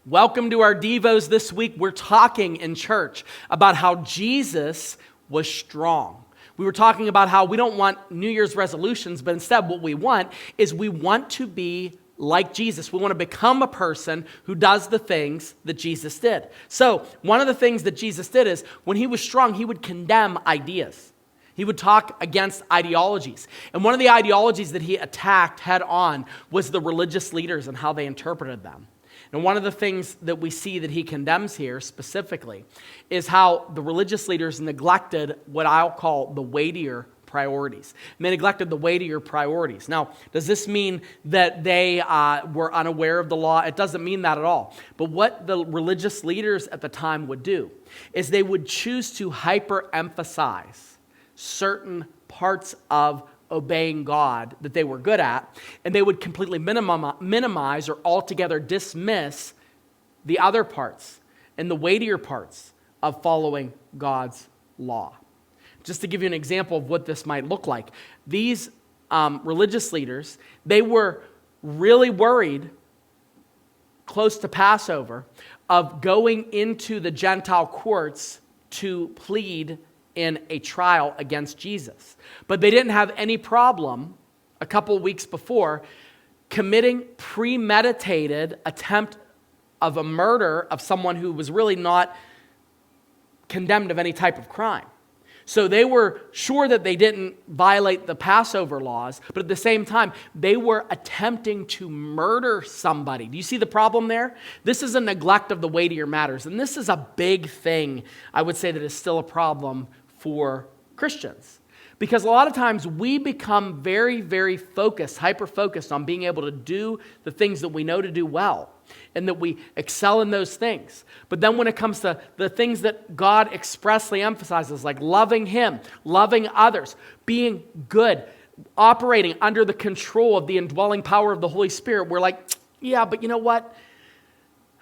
Welcome to our Devos this week. We're talking in church about how Jesus was strong. We were talking about how we don't want New Year's resolutions, but instead what we want is we want to be like Jesus. We want to become a person who does the things that Jesus did. So one of the things that Jesus did is when he was strong, he would condemn ideas. He would talk against ideologies. And one of the ideologies that he attacked head on was the religious leaders and how they interpreted them. And one of the things that we see that he condemns here specifically is how the religious leaders neglected what I'll call the weightier priorities. And they neglected the weightier priorities. Now, does this mean that they were unaware of the law? It doesn't mean that at all. But what the religious leaders at the time would do is they would choose to hyper-emphasize certain parts of obeying God that they were good at, and they would completely minimize or altogether dismiss the other parts and the weightier parts of following God's law. Just to give you an example of what this might look like, these religious leaders, they were really worried close to Passover of going into the Gentile courts to plead in a trial against Jesus. But they didn't have any problem a couple weeks before committing premeditated attempt of a murder of someone who was really not condemned of any type of crime. So they were sure that they didn't violate the Passover laws, but at the same time, they were attempting to murder somebody. Do you see the problem there? This is a neglect of the weightier matters, and this is a big thing, I would say, that is still a problem for Christians. Because a lot of times we become very, very focused, hyper-focused on being able to do the things that we know to do well, and that we excel in those things. But then when it comes to the things that God expressly emphasizes, like loving Him, loving others, being good, operating under the control of the indwelling power of the Holy Spirit, we're like, yeah, but you know what?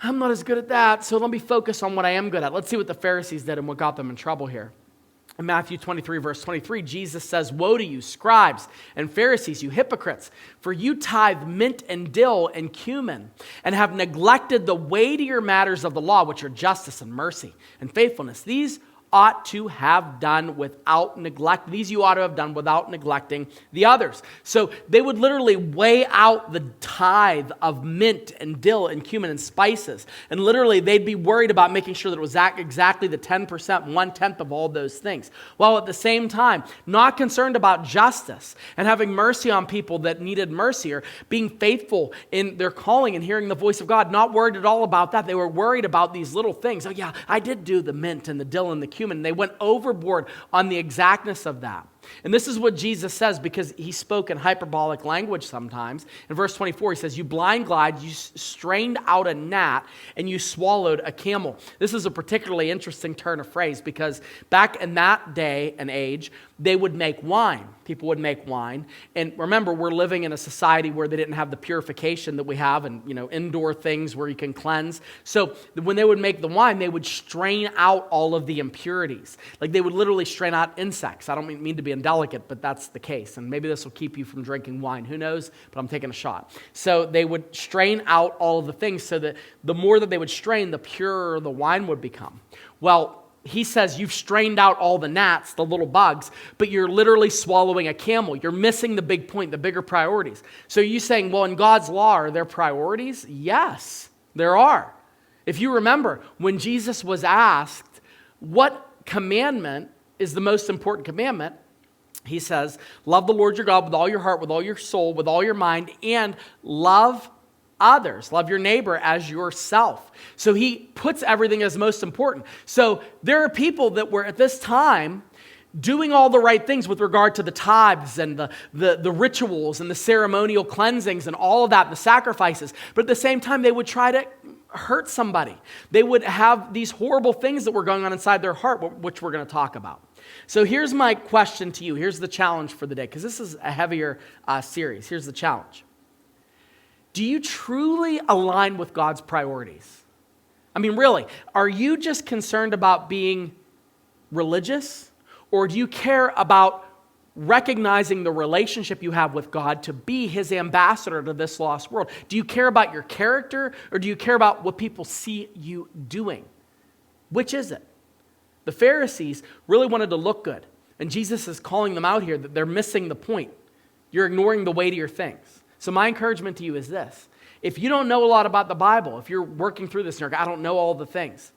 I'm not as good at that, so let me focus on what I am good at. Let's see what the Pharisees did and what got them in trouble here. In Matthew 23, verse 23, Jesus says, "Woe to you, scribes and Pharisees, you hypocrites, for you tithe mint and dill and cumin, and have neglected the weightier matters of the law, which are justice and mercy and faithfulness. These ought to have done without neglect. These you ought to have done without neglecting the others." So they would literally weigh out the tithe of mint and dill and cumin and spices. And literally they'd be worried about making sure that it was exactly the 10%, 1/10 of all those things. While at the same time, not concerned about justice and having mercy on people that needed mercy, or being faithful in their calling and hearing the voice of God. Not worried at all about that. They were worried about these little things. Oh yeah, I did do the mint and the dill and the cumin. They went overboard on the exactness of that. And this is what Jesus says, because he spoke in hyperbolic language sometimes. In verse 24, he says, "You blind guide, you strained out a gnat, and you swallowed a camel." This is a particularly interesting turn of phrase, because back in that day and age, they would make wine. People would make wine. And remember, we're living in a society where they didn't have the purification that we have, and indoor things where you can cleanse. So when they would make the wine, they would strain out all of the impurities. Like they would literally strain out insects. I don't mean to be indelicate, but that's the case. And maybe this will keep you from drinking wine. Who knows? But I'm taking a shot. So they would strain out all of the things, so that the more that they would strain, the purer the wine would become. Well, he says you've strained out all the gnats, the little bugs, but you're literally swallowing a camel. You're missing the big point, the bigger priorities. So you're saying, well, in God's law, are there priorities? Yes, there are. If you remember, when Jesus was asked, what commandment is the most important commandment? He says, love the Lord your God with all your heart, with all your soul, with all your mind, and love others. Love your neighbor as yourself. So he puts everything as most important. So there are people that were at this time doing all the right things with regard to the tithes and the rituals and the ceremonial cleansings and all of that, the sacrifices. But at the same time, they would try to hurt somebody. They would have these horrible things that were going on inside their heart, which we're going to talk about. So here's my question to you. Here's the challenge for the day, because this is a heavier series. Here's the challenge. Do you truly align with God's priorities? I mean, really, are you just concerned about being religious, or do you care about recognizing the relationship you have with God to be his ambassador to this lost world? Do you care about your character, or do you care about what people see you doing? Which is it? The Pharisees really wanted to look good, and Jesus is calling them out here that they're missing the point. You're ignoring the weightier things. So my encouragement to you is this. If you don't know a lot about the Bible, if you're working through this and you're like, I don't know all the things,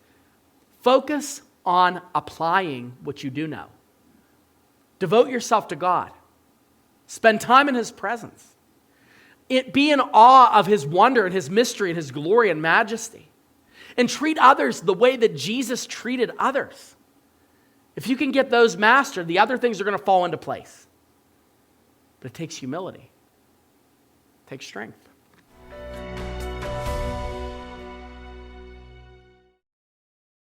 focus on applying what you do know. Devote yourself to God. Spend time in his presence. Be in awe of his wonder and his mystery and his glory and majesty. And treat others the way that Jesus treated others. If you can get those mastered, the other things are going to fall into place. But it takes humility. It takes strength.